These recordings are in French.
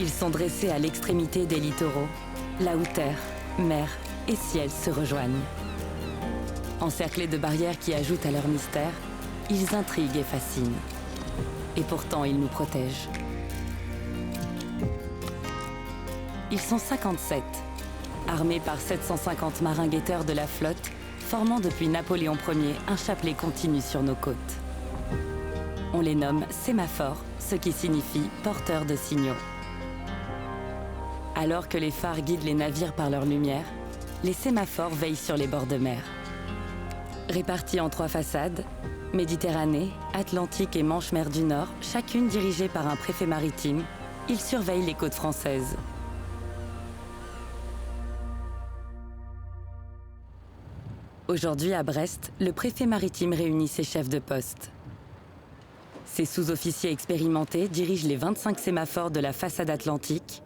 Ils sont dressés à l'extrémité des littoraux, là où terre, mer et ciel se rejoignent. Encerclés de barrières qui ajoutent à leur mystère, ils intriguent et fascinent. Et pourtant, ils nous protègent. Ils sont 57, armés par 750 marins-guetteurs de la flotte, formant depuis Napoléon Ier un chapelet continu sur nos côtes. On les nomme sémaphores, ce qui signifie porteurs de signaux. Alors que les phares guident les navires par leur lumière, les sémaphores veillent sur les bords de mer. Répartis en 3 façades, Méditerranée, Atlantique et Manche-Mer du Nord, chacune dirigée par un préfet maritime, ils surveillent les côtes françaises. Aujourd'hui, à Brest, le préfet maritime réunit ses chefs de poste. Ces sous-officiers expérimentés dirigent les 25 sémaphores de la façade atlantique,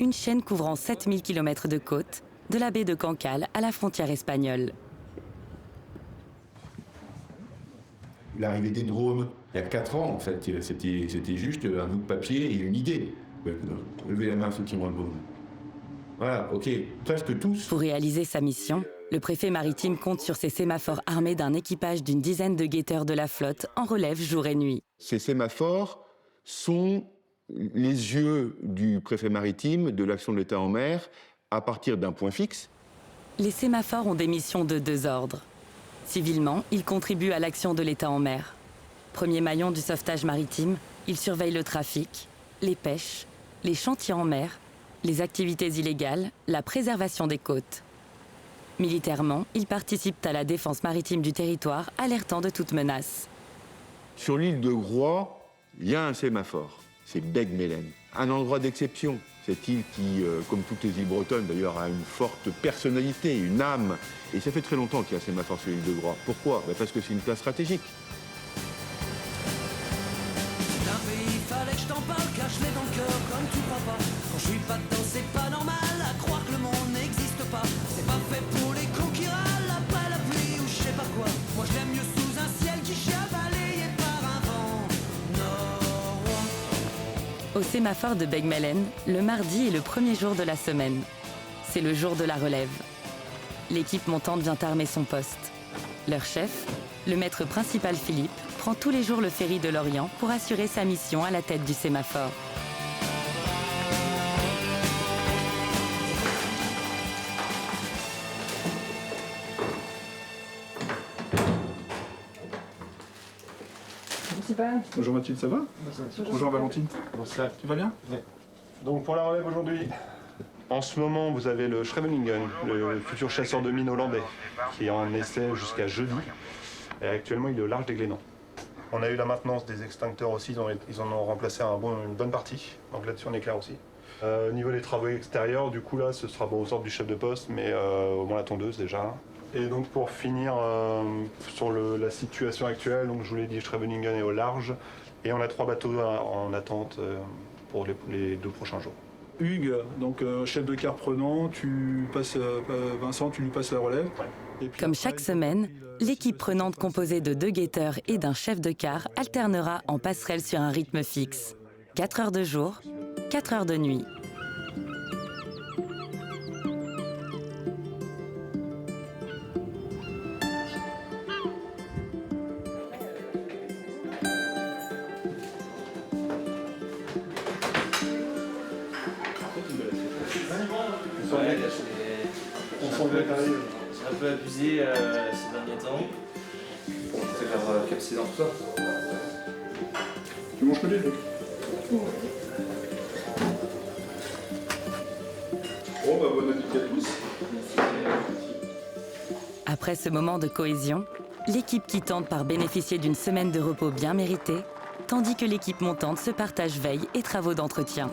une chaîne couvrant 7000 km de côte, de la baie de Cancale à la frontière espagnole. L'arrivée des drones, il y a 4 ans, en fait, c'était juste un bout de papier et une idée. Levez la main ceux qui ont un drone. Voilà, ok, presque tous. Pour réaliser sa mission, le préfet maritime compte sur ses sémaphores armés d'un équipage d'une dizaine de guetteurs de la flotte en relève jour et nuit. Ces sémaphores sont les yeux du préfet maritime de l'action de l'État en mer à partir d'un point fixe. Les sémaphores ont des missions de 2 ordres. Civilement, ils contribuent à l'action de l'État en mer. Premier maillon du sauvetage maritime, ils surveillent le trafic, les pêches, les chantiers en mer, les activités illégales, la préservation des côtes. Militairement, ils participent à la défense maritime du territoire, alertant de toute menace. Sur l'île de Groix, il y a un sémaphore, c'est Begues-Mellen. Un endroit d'exception. Cette île qui, comme toutes les îles bretonnes d'ailleurs, a une forte personnalité, une âme. Et ça fait très longtemps qu'il y a un sémaphore sur l'île de Groix. Pourquoi ? Parce que c'est une place stratégique. D'un pays, fallait que je t'en parle, cache-les dans le cœur comme tu crois pas. Quand je suis pas dedans, c'est pas normal à croire que le monde n'existe pas. C'est pas fait pour les cons qui râlent après la pluie ou je sais pas quoi. Moi je l'aime mieux sous un ciel qui balayé par un vent nord. Au sémaphore de Begues-Mellen, le mardi est le premier jour de la semaine. C'est le jour de la relève. L'équipe montante vient armer son poste. Leur chef, le maître principal Philippe, prend tous les jours le ferry de Lorient pour assurer sa mission à la tête du sémaphore. Bonjour Mathilde, ça va? Bonjour Valentine. Bonsoir. Tu vas bien? Ouais. Donc pour la relève aujourd'hui, en ce moment vous avez le Scheveningen, le futur chasseur de mines hollandais, qui est en essai jusqu'à jeudi. Et actuellement il est au large des Glénans. On a eu la maintenance des extincteurs aussi, ils en ont remplacé une bonne partie, donc là-dessus on est clair aussi. Au niveau des travaux extérieurs, du coup là ce sera aux ordres du chef de poste, mais au moins la tondeuse déjà. Et donc pour finir sur la situation actuelle, donc je vous l'ai dit, Scheveningen est au large et on a 3 bateaux en attente pour les 2 prochains jours. Hugues, donc chef de quart prenant, Vincent, tu lui passes la relève. Ouais. Et puis Comme après, chaque semaine, l'équipe prenante composée de 2 guetteurs et d'un chef de quart alternera en passerelle sur un rythme fixe. 4 heures de jour, 4 heures de nuit. C'est un peu abusé ces derniers temps. On préfère capser dans tout ça. Tu manges que des deux. Bon, bah, bon appétit à tous. Après ce moment de cohésion, l'équipe qui tente par bénéficier d'une semaine de repos bien méritée, tandis que l'équipe montante se partage veille et travaux d'entretien.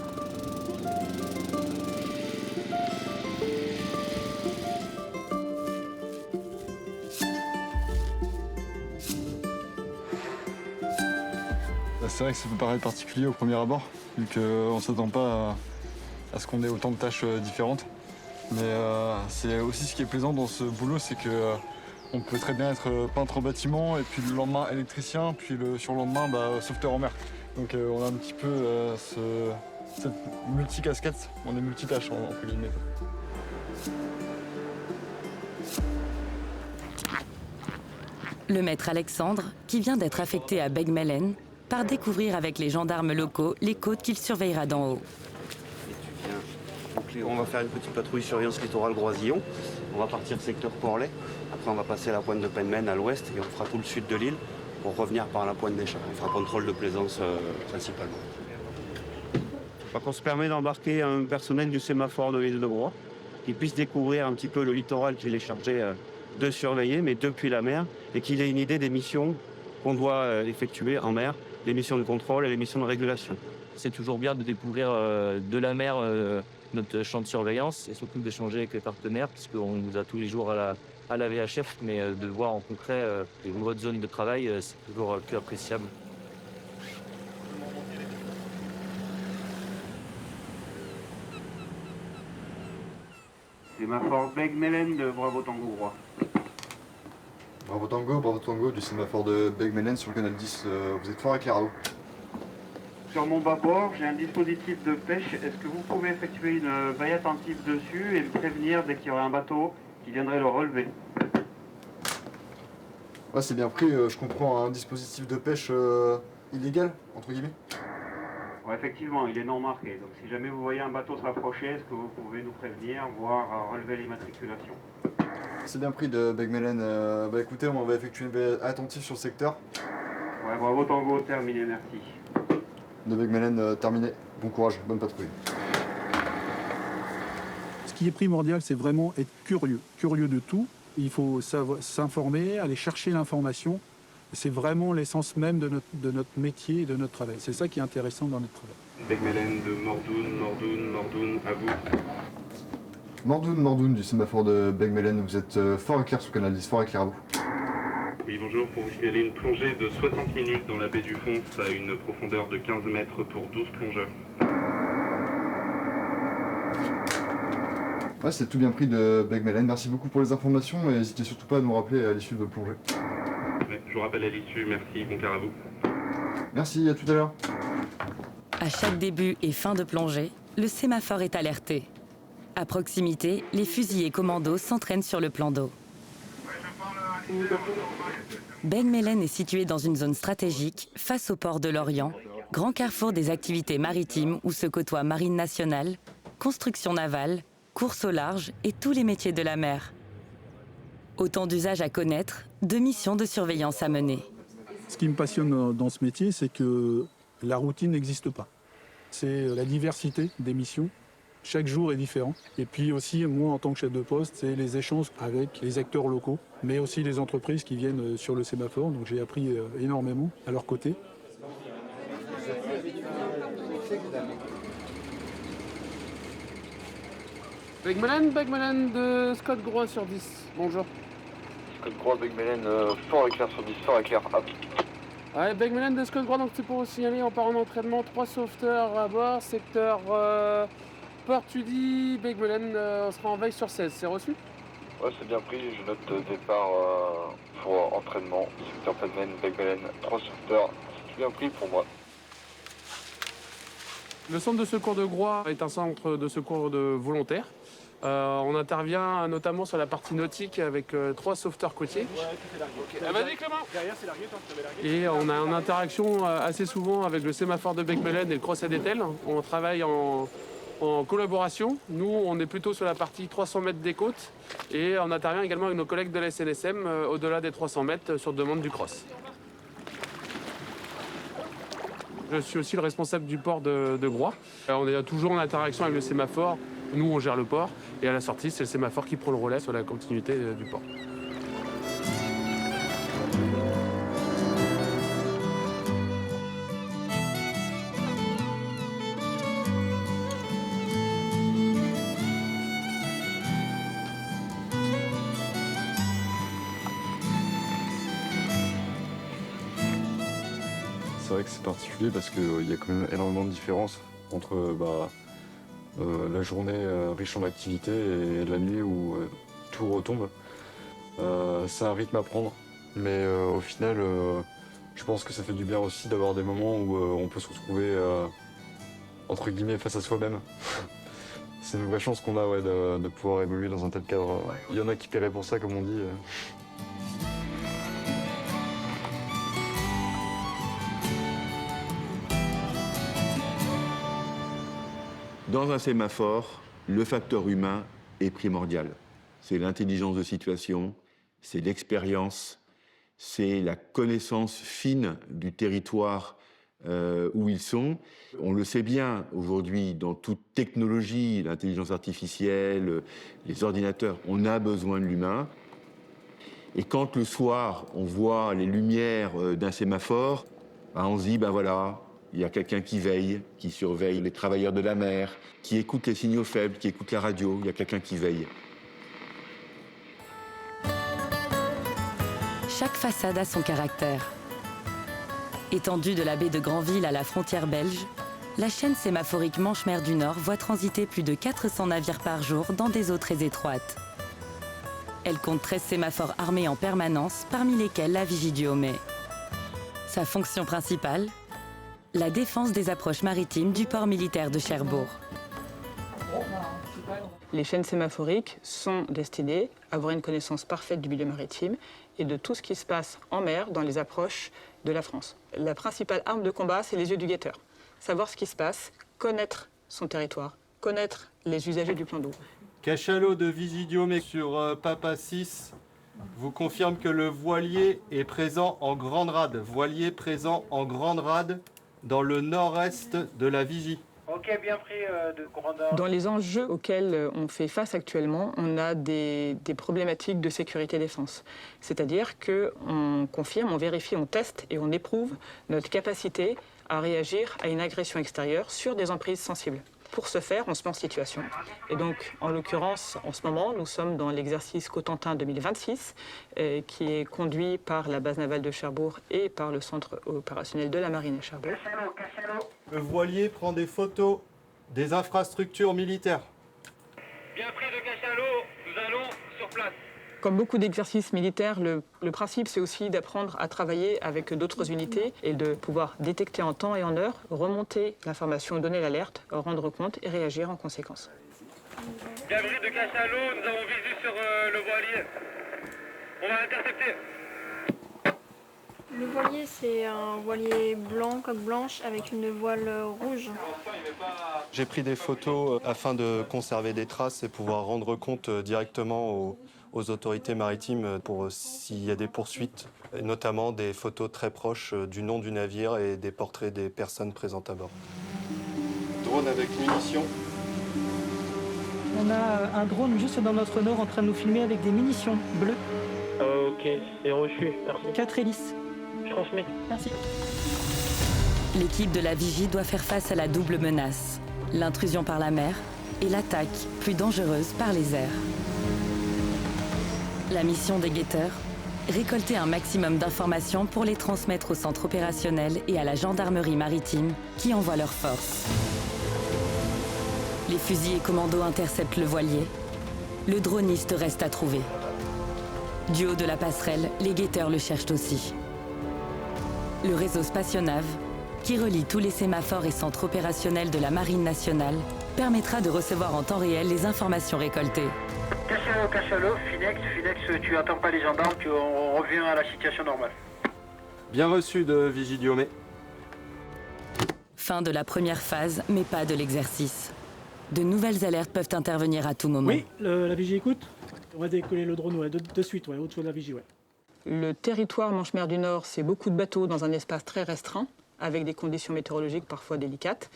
C'est vrai que ça peut paraître particulier au premier abord, vu qu'on ne s'attend pas à ce qu'on ait autant de tâches différentes. Mais c'est aussi ce qui est plaisant dans ce boulot, c'est qu'on peut très bien être peintre en bâtiment, et puis le lendemain électricien, puis le surlendemain sauveteur en mer. Donc on a un petit peu cette multi-casquette, on est multitâche entre guillemets. Le maître Alexandre, qui vient d'être affecté à Begmelen, part découvrir avec les gendarmes locaux les côtes qu'il surveillera d'en haut. On va faire une petite patrouille surveillance littorale Groisillon. On va partir secteur Portlet. Après, on va passer à la pointe de Penmen à l'ouest et on fera tout le sud de l'île pour revenir par la pointe des Chats. On fera contrôle de plaisance principalement. Donc, on se permet d'embarquer un personnel du sémaphore de l'île de Groix qui puisse découvrir un petit peu le littoral qu'il est chargé de surveiller, mais depuis la mer, et qu'il ait une idée des missions qu'on doit effectuer en mer, les missions de contrôle et les missions de régulation. C'est toujours bien de découvrir de la mer notre champ de surveillance et surtout d'échanger avec les partenaires, puisqu'on nous a tous les jours à la VHF, mais de voir en concret une autre zone de travail, c'est toujours plus appréciable. Sémaphore Begmelen de Bravo Tango Groix. Bravo Tango du sémaphore de Begmelen sur le canal 10, vous êtes fort éclairé. Sur mon bâbord, j'ai un dispositif de pêche. Est-ce que vous pouvez effectuer une veille attentive dessus et me prévenir dès qu'il y aurait un bateau qui viendrait le relever? Ouais, c'est bien pris, je comprends, un dispositif de pêche illégal, entre guillemets. Ouais, effectivement, il est non marqué. Donc si jamais vous voyez un bateau se rapprocher, est-ce que vous pouvez nous prévenir, voire relever l'immatriculation? C'est bien pris de Begmelen. Bah écoutez, on va effectuer une veille attentive sur le secteur. Ouais, Bravo Tango, terminé, merci. De Begmelen, terminé. Bon courage, bonne patrouille. Ce qui est primordial, c'est vraiment être curieux de tout. Il faut s'informer, aller chercher l'information. C'est vraiment l'essence même de notre métier et de notre travail. C'est ça qui est intéressant dans notre travail. Begmelen de Mordoun, à vous. Mordoun du sémaphore de Begmelen, vous êtes fort éclair sur le canal 10, fort éclair à vous. Oui, bonjour. Pour vous signaler une plongée de 60 minutes dans la baie du Fons à une profondeur de 15 mètres pour 12 plongeurs. Ouais, c'est tout bien pris de Begmelen. Merci beaucoup pour les informations et n'hésitez surtout pas à nous rappeler à l'issue de votre plongée. Ouais, je vous rappelle à l'issue. Merci. Bon quart à vous. Merci, à tout à l'heure. À chaque début et fin de plongée, le sémaphore est alerté. À proximité, les fusiliers commandos s'entraînent sur le plan d'eau. Begmelen est situé dans une zone stratégique face au port de Lorient, grand carrefour des activités maritimes où se côtoient marine nationale, construction navale, course au large et tous les métiers de la mer. Autant d'usages à connaître, de missions de surveillance à mener. Ce qui me passionne dans ce métier, c'est que la routine n'existe pas. C'est la diversité des missions. Chaque jour est différent. Et puis aussi, moi, en tant que chef de poste, c'est les échanges avec les acteurs locaux, mais aussi les entreprises qui viennent sur le sémaphore. Donc j'ai appris énormément à leur côté. Begmelen de Scott Groix sur 10. Bonjour. Scott Groix, Begmelen, fort éclair sur 10, fort éclair. Hop. Ouais, Begmelen de Scott Groix, donc c'est pour vous signaler, on part en entraînement, 3 sauveteurs à bord, secteur Port-Tudy, Begmelen, on sera en veille sur 16, c'est reçu? Ouais, c'est bien pris, je note départ pour entraînement, secteur Penmen, Begmelen, 3 sauveteurs, c'est bien pris pour moi. Le centre de secours de Groix est un centre de secours de volontaires. On intervient notamment sur la partie nautique avec 3 sauveteurs côtiers. Vas-y Clément. Et on a une interaction assez souvent avec le sémaphore de Begmelen et le Cross d'Etel. On travaille en collaboration. Nous, on est plutôt sur la partie 300 mètres des côtes et on intervient également avec nos collègues de la SNSM au-delà des 300 mètres sur demande du Cross. Je suis aussi le responsable du port de Groix. On est toujours en interaction avec le sémaphore. Nous, on gère le port. Et à la sortie, c'est le sémaphore qui prend le relais sur la continuité du port. C'est vrai que c'est particulier parce qu'il y a quand même énormément de différences entre la journée riche en activités et la nuit où tout retombe. C'est un rythme à prendre, mais au final, je pense que ça fait du bien aussi d'avoir des moments où on peut se retrouver entre guillemets face à soi-même. C'est une vraie chance qu'on a ouais, de pouvoir évoluer dans un tel cadre. Il y en a qui paieraient pour ça, comme on dit. Dans un sémaphore, le facteur humain est primordial. C'est l'intelligence de situation, c'est l'expérience, c'est la connaissance fine du territoire où ils sont. On le sait bien aujourd'hui, dans toute technologie, l'intelligence artificielle, les ordinateurs, on a besoin de l'humain. Et quand le soir, on voit les lumières d'un sémaphore, on se dit, voilà, il y a quelqu'un qui veille, qui surveille les travailleurs de la mer, qui écoute les signaux faibles, qui écoute la radio, il y a quelqu'un qui veille. Chaque façade a son caractère. Étendue de la baie de Granville à la frontière belge, la chaîne sémaphorique Manche-Mer du Nord voit transiter plus de 400 navires par jour dans des eaux très étroites. Elle compte 13 sémaphores armés en permanence, parmi lesquels la Vigie du Haut-Mai. Sa fonction principale, la défense des approches maritimes du port militaire de Cherbourg. Les chaînes sémaphoriques sont destinées à avoir une connaissance parfaite du milieu maritime et de tout ce qui se passe en mer dans les approches de la France. La principale arme de combat, c'est les yeux du guetteur. Savoir ce qui se passe, connaître son territoire, connaître les usagers du plan d'eau. Cachalot de Vigie du Haut-Mai sur Papa 6 vous confirme que le voilier est présent en grande rade. Voilier présent en grande rade dans le nord-est de la Vigie. Ok, bien pris de commandant. Dans les enjeux auxquels on fait face actuellement, on a des problématiques de sécurité-défense. C'est-à-dire qu'on confirme, on vérifie, on teste et on éprouve notre capacité à réagir à une agression extérieure sur des emprises sensibles. Pour ce faire, on se met en situation. Et donc, en l'occurrence, en ce moment, nous sommes dans l'exercice Cotentin 2026, qui est conduit par la base navale de Cherbourg et par le centre opérationnel de la marine à Cherbourg. Le voilier prend des photos des infrastructures militaires. Bien pris de Cachalot, nous allons sur place. Comme beaucoup d'exercices militaires, le principe, c'est aussi d'apprendre à travailler avec d'autres unités et de pouvoir détecter en temps et en heure, remonter l'information, donner l'alerte, rendre compte et réagir en conséquence. Bien pris de Cachalot, nous avons visu sur le voilier. On va l'intercepter. Le voilier, c'est un voilier blanc, coque blanche, avec une voile rouge. J'ai pris des photos afin de conserver des traces et pouvoir rendre compte directement aux autorités maritimes pour s'il y a des poursuites, et notamment des photos très proches du nom du navire et des portraits des personnes présentes à bord. Drone avec munitions. On a un drone juste dans notre nord en train de nous filmer avec des munitions bleues. Ok, c'est reçu, merci. 4 hélices. Je transmets. Merci. L'équipe de la Vigie doit faire face à la double menace, l'intrusion par la mer et l'attaque, plus dangereuse, par les airs. La mission des guetteurs, récolter un maximum d'informations pour les transmettre au centre opérationnel et à la gendarmerie maritime qui envoie leurs forces. Les fusils et commandos interceptent le voilier. Le droniste reste à trouver. Du haut de la passerelle, les guetteurs le cherchent aussi. Le réseau Spationav, qui relie tous les sémaphores et centres opérationnels de la Marine nationale, permettra de recevoir en temps réel les informations récoltées. Cachalot, Finex, tu attends pas les gendarmes, on revient à la situation normale. Bien reçu de Vigie du Haut-Mai. Fin de la première phase, mais pas de l'exercice. De nouvelles alertes peuvent intervenir à tout moment. Oui, la Vigie écoute. On va décoller le drone de suite, au-dessus de la Vigie. Le territoire Manche-Mer du Nord, c'est beaucoup de bateaux dans un espace très restreint, avec des conditions météorologiques parfois délicates,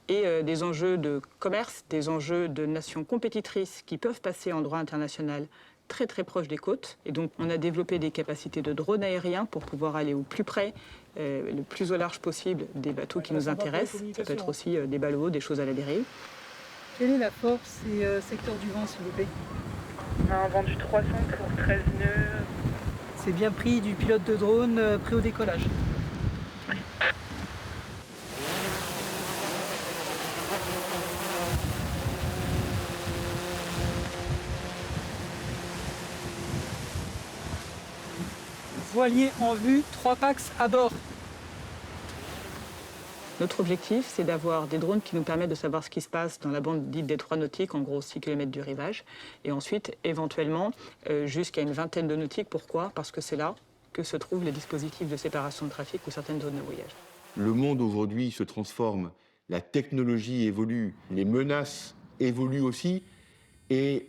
et des enjeux de commerce, des enjeux de nations compétitrices qui peuvent passer en droit international très très proche des côtes. Et donc on a développé des capacités de drones aériens pour pouvoir aller au plus près, le plus au large possible des bateaux qui nous intéressent. Ça peut être aussi des ballots, des choses à la dérive. Quelle est la force et secteur du vent, s'il vous plaît? On a vendu 300 pour 13 nœuds. C'est bien pris du pilote de drone prêt au décollage. Voilier en vue, 3 pax à bord. Notre objectif, c'est d'avoir des drones qui nous permettent de savoir ce qui se passe dans la bande dite des 3 nautiques, en gros 6 km du rivage, et ensuite, éventuellement, jusqu'à une vingtaine de nautiques. Pourquoi? Parce que c'est là que se trouvent les dispositifs de séparation de trafic ou certaines zones de voyage. Le monde aujourd'hui se transforme, la technologie évolue, les menaces évoluent aussi, et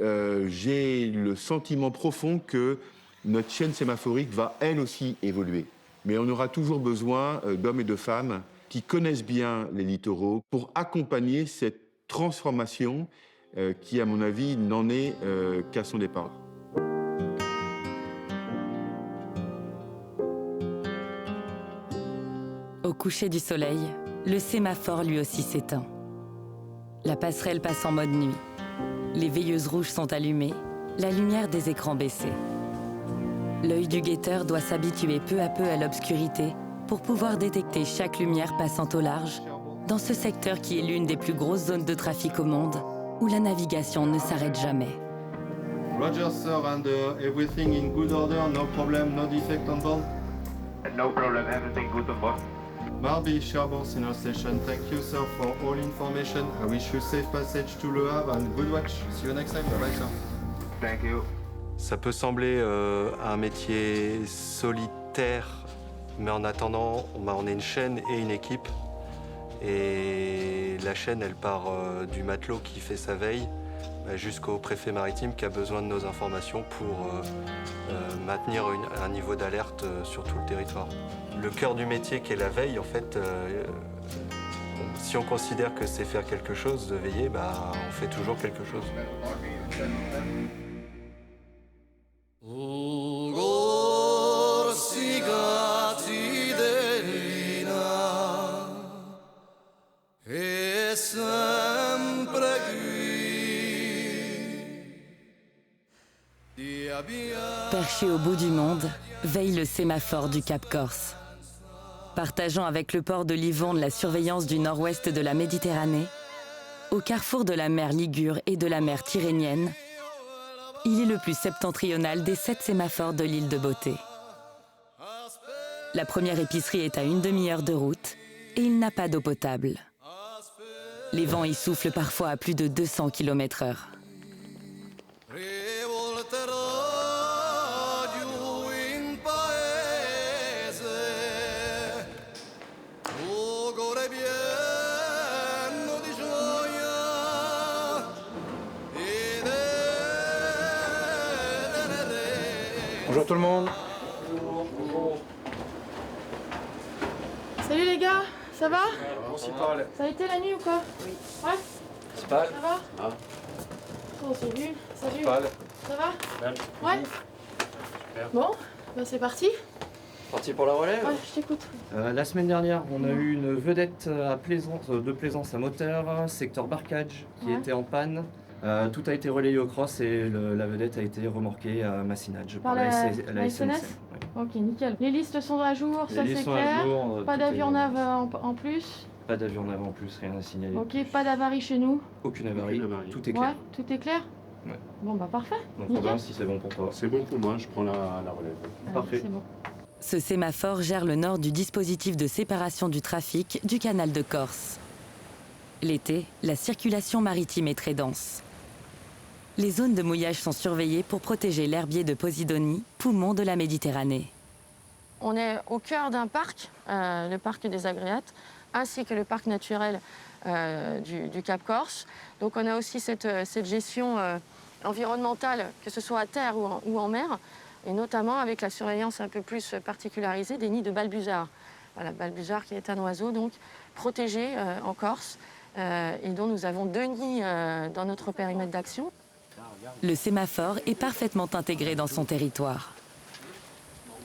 j'ai le sentiment profond que notre chaîne sémaphorique va elle aussi évoluer. Mais on aura toujours besoin d'hommes et de femmes qui connaissent bien les littoraux pour accompagner cette transformation qui, à mon avis, n'en est qu'à son départ. Au coucher du soleil, le sémaphore lui aussi s'éteint. La passerelle passe en mode nuit. Les veilleuses rouges sont allumées, la lumière des écrans baissée. L'œil du guetteur doit s'habituer peu à peu à l'obscurité pour pouvoir détecter chaque lumière passant au large dans ce secteur qui est l'une des plus grosses zones de trafic au monde où la navigation ne s'arrête jamais. Roger, sir, and everything in good order, no problem, no defect on board? No problem, everything good on board. Marby, Cherbourg, Senior Station, thank you, sir, for all information. I wish you safe passage to Le Havre and good watch. See you next time, bye-bye, sir. Thank you. Ça peut sembler un métier solitaire, mais en attendant, on est une chaîne et une équipe. Et la chaîne, elle part du matelot qui fait sa veille jusqu'au préfet maritime qui a besoin de nos informations pour maintenir un niveau d'alerte sur tout le territoire. Le cœur du métier qui est la veille, en fait, si on considère que c'est faire quelque chose, de veiller, on fait toujours quelque chose. Perché au bout du monde, veille le sémaphore du Cap Corse. Partageant avec le port de Livourne la surveillance du nord-ouest de la Méditerranée, au carrefour de la mer Ligure et de la mer Tyrrhénienne, il est le plus septentrional des 7 sémaphores de l'île de Beauté. La première épicerie est à une demi-heure de route et il n'a pas d'eau potable. Les vents y soufflent parfois à plus de 200 km/h. Bonjour tout le monde. Salut les gars, ça va? On s'y parle. Ça a été la nuit ou quoi? Oui. Ouais? s'y parle. Ça va? Ah. Oh, c'est vu. Salut. s'y parle. Ça va? Ouais? Super. Bon, ben c'est parti. Parti pour la relève? Ouais, je t'écoute. La semaine dernière, on a eu une vedette à Plaisance, de Plaisance à moteur, secteur Barcage, qui était en panne. Tout a été relayé au cross et la vedette a été remorquée à Massinage Par la SNCF. SNCF. Ok, nickel. Les listes sont à jour, ça c'est listes sont clair. à jour, Pas tout d'avion est- nav en plus. Pas d'avion nav en plus, rien à signaler. Ok, pas d'avarie chez nous. Aucune avarie, tout est clair. Ouais, tout est clair. Ouais. Bon bah parfait. Donc Nickel. on verra si c'est bon pour toi. C'est bon pour moi, je prends la relève. Parfait. C'est bon. Ce sémaphore gère le nord du dispositif de séparation du trafic du canal de Corse. L'été, la circulation maritime est très dense. Les zones de mouillage sont surveillées pour protéger l'herbier de Posidonie, poumon de la Méditerranée. On est au cœur d'un parc, le parc des Agréates, ainsi que le parc naturel du Cap Corse. Donc on a aussi cette gestion environnementale, que ce soit à terre ou en mer, et notamment avec la surveillance un peu plus particularisée des nids de balbuzard. Voilà, balbuzard qui est un oiseau donc protégé en Corse, et dont nous avons 2 nids dans notre périmètre d'action. Le sémaphore est parfaitement intégré dans son territoire.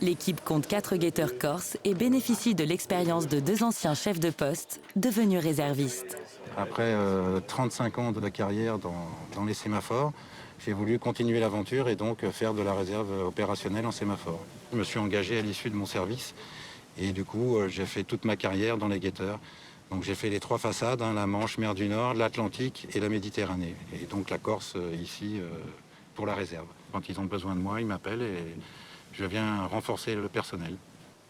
L'équipe compte 4 guetteurs corses et bénéficie de l'expérience de 2 anciens chefs de poste devenus réservistes. Après 35 ans de la carrière dans les sémaphores, j'ai voulu continuer l'aventure et donc faire de la réserve opérationnelle en sémaphore. Je me suis engagé à l'issue de mon service et du coup j'ai fait toute ma carrière dans les guetteurs. Donc j'ai fait les 3 façades, la Manche, Mer du Nord, l'Atlantique et la Méditerranée. Et donc la Corse ici pour la réserve. Quand ils ont besoin de moi, ils m'appellent et je viens renforcer le personnel.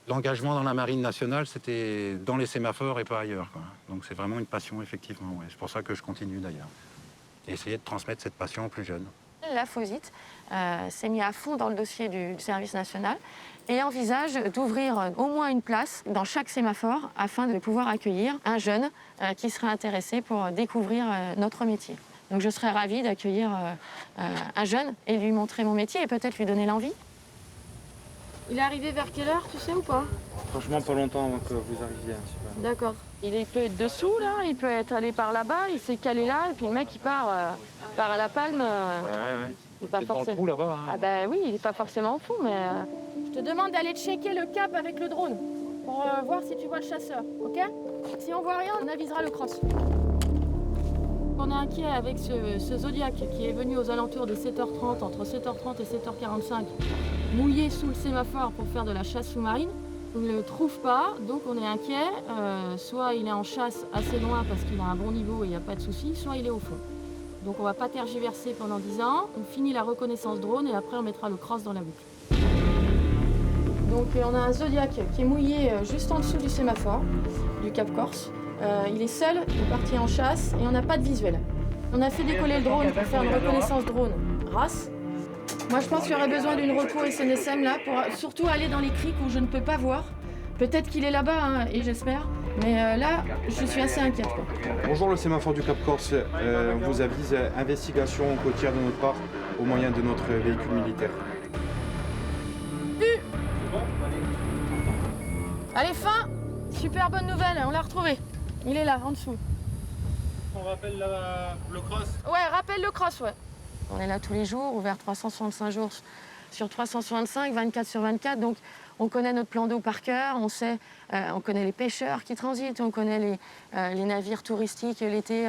L'engagement dans la marine nationale, c'était dans les sémaphores et pas ailleurs, quoi. Donc c'est vraiment une passion, effectivement. Ouais. C'est pour ça que je continue d'ailleurs. Et essayer de transmettre cette passion aux plus jeunes. La FOSIT s'est mis à fond dans le dossier du service national et envisage d'ouvrir au moins une place dans chaque sémaphore afin de pouvoir accueillir un jeune qui serait intéressé pour découvrir notre métier. Donc je serais ravie d'accueillir un jeune et lui montrer mon métier et peut-être lui donner l'envie. Il est arrivé vers quelle heure, tu sais ou pas? Franchement, pas longtemps avant que vous arriviez. D'accord. Il peut être dessous, là, il peut être allé par là-bas, il s'est calé là, et puis le mec, il part à la palme. Ouais. Il est pas forcément... dans le trou, là-bas. Hein. Ah ben oui, il n'est pas forcément au fond, mais... Je te demande d'aller checker le cap avec le drone pour voir si tu vois le chasseur, ok? Si on voit rien, on avisera le cross. On est inquiet avec ce Zodiac qui est venu aux alentours des 7h30, entre 7h30 et 7h45, mouillé sous le sémaphore pour faire de la chasse sous-marine. On ne le trouve pas, donc on est inquiet. Soit il est en chasse assez loin parce qu'il a un bon niveau et il n'y a pas de souci, soit il est au fond. Donc on ne va pas tergiverser pendant 10 ans, on finit la reconnaissance drone et après on mettra le cross dans la boucle. Donc on a un Zodiac qui est mouillé juste en dessous du sémaphore, du Cap Corse. Il est seul, il est parti en chasse et on n'a pas de visuel. On a fait décoller le drone pour faire une reconnaissance drone race. Moi je pense qu'il y aurait besoin d'une repos SNSM là pour surtout aller dans les criques où je ne peux pas voir. Peut-être qu'il est là-bas hein, et j'espère, mais là je suis assez inquiète. Quoi. Bonjour le sémaphore du Cap Corse, on vous avise investigation côtière de notre part au moyen de notre véhicule militaire. Allez, fin! Super bonne nouvelle, on l'a retrouvé. Il est là, en dessous. On rappelle le cross? Ouais, rappelle le cross, ouais. On est là tous les jours, ouvert 365 jours sur 365, 24 sur 24. Donc, on connaît notre plan d'eau par cœur, on connaît les pêcheurs qui transitent, on connaît les navires touristiques l'été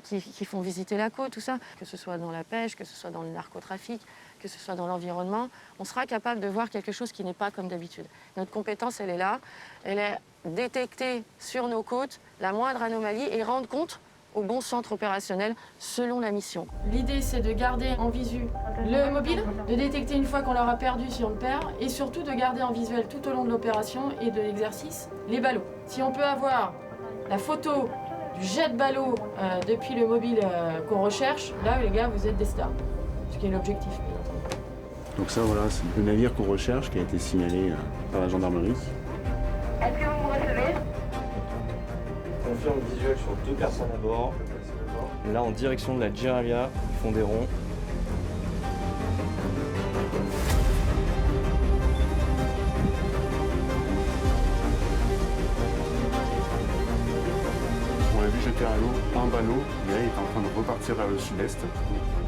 qui font visiter la côte, tout ça. Que ce soit dans la pêche, que ce soit dans le narcotrafic, que ce soit dans l'environnement, on sera capable de voir quelque chose qui n'est pas comme d'habitude. Notre compétence, elle est là. Elle est détecter sur nos côtes la moindre anomalie et rendre compte au bon centre opérationnel selon la mission. L'idée, c'est de garder en visu le mobile, de détecter une fois qu'on l'aura perdu si on le perd, et surtout de garder en visuel tout au long de l'opération et de l'exercice les ballots. Si on peut avoir la photo du jet de ballot depuis le mobile qu'on recherche, là, les gars, vous êtes des stars. Ce qui est l'objectif. Donc ça, voilà, c'est le navire qu'on recherche qui a été signalé par la gendarmerie. Est-ce que vous me recevez? Confirme visuel sur 2 personnes à bord. Là, en direction de la Djeralia, ils font des ronds. On l'a vu jeter à l'eau un ballot, et là il est en train de repartir vers le sud-est.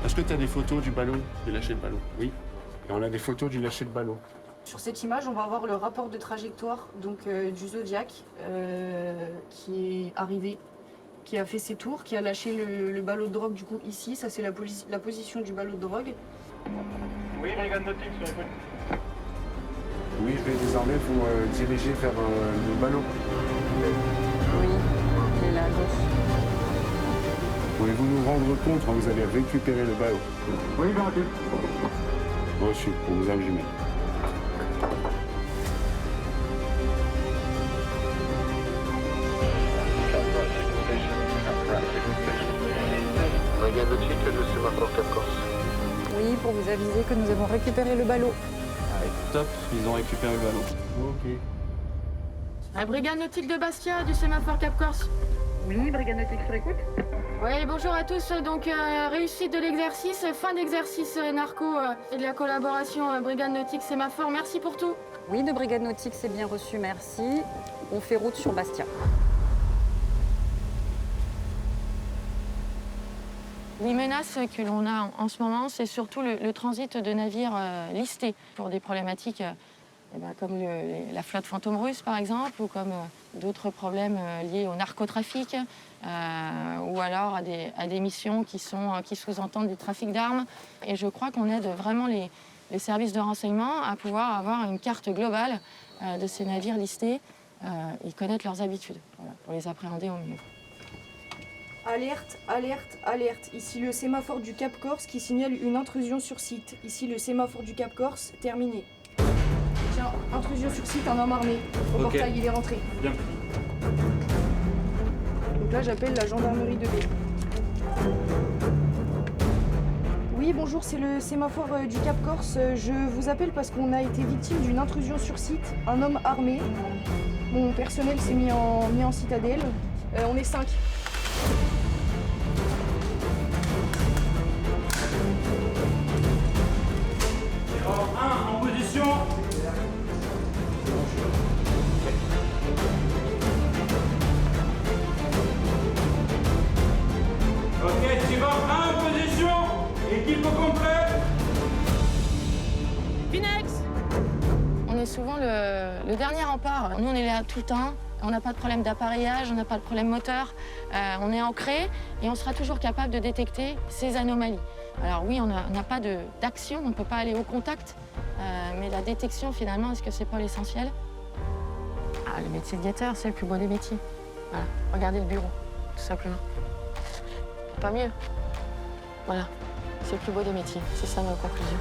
Est-ce que tu as des photos du ballot, du lâcher de ballot? Oui. Et on a des photos du lâcher de ballot. Sur cette image, on va avoir le rapport de trajectoire donc, du Zodiac qui est arrivé, qui a fait ses tours, qui a lâché le ballot de drogue du coup ici. Ça c'est la position du ballot de drogue. Oui, brigade nautique sur les côtes. Oui, je vais désormais vous diriger vers le ballot. Oui, il est là à gauche. Pouvez-vous nous rendre compte quand vous allez récupérer le ballot? Oui, bien rapide. Reçu, pour vous allumer. Brigade nautique de sémaphore Cap Corse. Oui, pour vous aviser que nous avons récupéré le ballot. Allez, top, ils ont récupéré le ballot. Ok. La brigade nautique de Bastia du sémaphore Cap Corse. Oui, brigade nautique sur l'écoute. Oui, bonjour à tous. Donc, réussite de l'exercice, fin d'exercice narco et de la collaboration brigade nautique sémaphore. Merci pour tout. Oui, de brigade nautique, c'est bien reçu, merci. On fait route sur Bastia. Les menaces que l'on a en ce moment, c'est surtout le transit de navires listés pour des problématiques comme la flotte fantôme russe, par exemple, ou comme d'autres problèmes liés au narcotrafic, ou alors à des missions qui sous-entendent du trafic d'armes. Et je crois qu'on aide vraiment les services de renseignement à pouvoir avoir une carte globale de ces navires listés et connaître leurs habitudes, voilà, pour les appréhender au mieux. Alerte, alerte, alerte. Ici le sémaphore du Cap Corse qui signale une intrusion sur site. Ici le sémaphore du Cap Corse, terminé. Tiens, intrusion sur site, un homme armé. Au portail, il est rentré. Bien. Donc là, j'appelle la gendarmerie de B. Oui, bonjour, c'est le sémaphore du Cap Corse. Je vous appelle parce qu'on a été victime d'une intrusion sur site, un homme armé. Mon personnel s'est mis en citadelle. On est 5. En position. Ok, Tireur 1 en position. Équipe au complet. Pinex. On est souvent le dernier rempart. Nous, on est là tout le temps. On n'a pas de problème d'appareillage, on n'a pas de problème moteur. On est ancré et on sera toujours capable de détecter ces anomalies. Alors oui, on n'a pas d'action, on ne peut pas aller au contact. Mais la détection, finalement, est-ce que c'est pas l'essentiel? Ah, le métier de guetteur, c'est le plus beau des métiers. Voilà, regardez le bureau, tout simplement. Pas mieux. Voilà, c'est le plus beau des métiers, c'est ça ma conclusion.